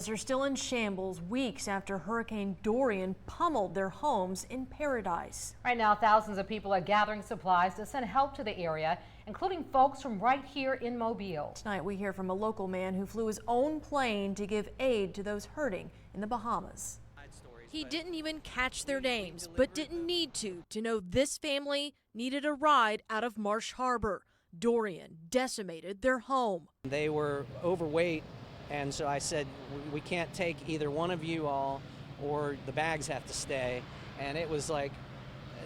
Bahamas are still in shambles weeks after Hurricane Dorian pummeled their homes in Paradise. Right now, thousands of people are gathering supplies to send help to the area, including folks from right here in Mobile. Tonight, we hear from a local man who flew his own plane to give aid to those hurting in the Bahamas. He didn't even catch their names, but didn't need to know this family needed a ride out of Marsh Harbor. Dorian decimated their home. They were overweight, and so I said, we can't take either one of you all, or the bags have to stay. And it was like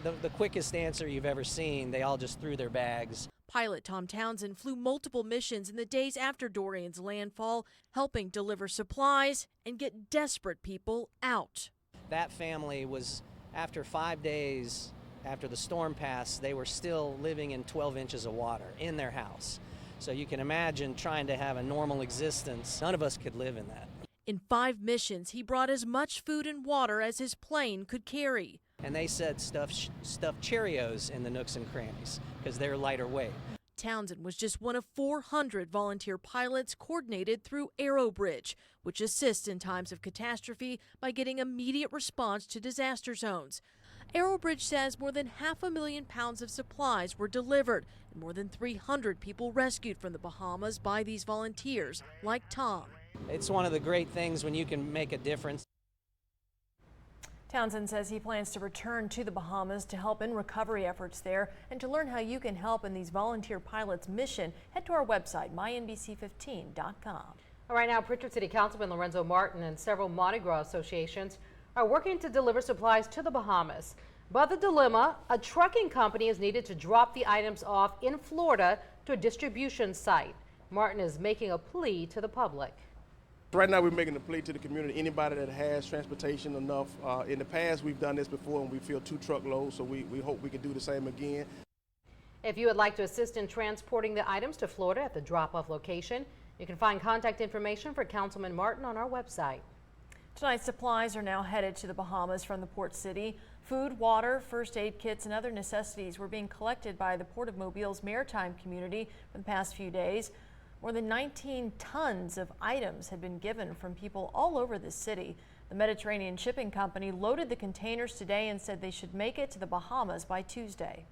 the quickest answer you've ever seen. They all just threw their bags. Pilot Tom Townsend flew multiple missions in the days after Dorian's landfall, helping deliver supplies and get desperate people out. That family was, after 5 days after the storm passed, they were still living in 12 inches of water in their house. So you can imagine trying to have a normal existence. None of us could live in that. In 5 missions, he brought as much food and water as his plane could carry. And they said stuffed Cheerios in the nooks and crannies because they're lighter weight. Townsend was just one of 400 volunteer pilots coordinated through Aerobridge, which assists in times of catastrophe by getting immediate response to disaster zones. Aerobridge says more than 500,000 pounds of supplies were delivered and more than 300 people rescued from the Bahamas by these volunteers like Tom. It's one of the great things when you can make a difference. Townsend says he plans to return to the Bahamas to help in recovery efforts there. And to learn how you can help in these volunteer pilots' mission, head to our website, mynbc15.com. Right now, Pritchard City Councilman Lorenzo Martin and several Mardi Gras associations are working to deliver supplies to the Bahamas. But the dilemma, a trucking company is needed to drop the items off in Florida to a distribution site. Martin is making a plea to the public. Right now, we're making a plea to the community, anybody that has transportation enough. In the past, we've done this before and we filled 2 truckloads, so we hope we can do the same again. If you would like to assist in transporting the items to Florida at the drop-off location, you can find contact information for Councilman Martin on our website. Tonight's supplies are now headed to the Bahamas from the port city. Food, water, first aid kits, and other necessities were being collected by the Port of Mobile's maritime community for the past few days. More than 19 tons of items had been given from people all over the city. The Mediterranean Shipping Company loaded the containers today and said they should make it to the Bahamas by Tuesday.